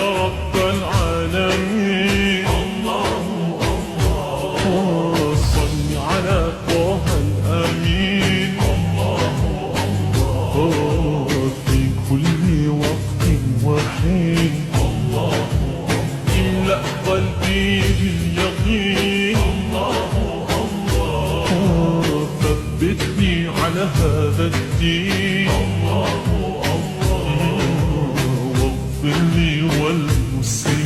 رب العالمين. الله الله صل على طه الأمين. الله الله في كل وقت وحين. الله املأ قلبي باليقين. الله الله ثبتني على هذا الدين. الله الله واغفر لي والمسلمين.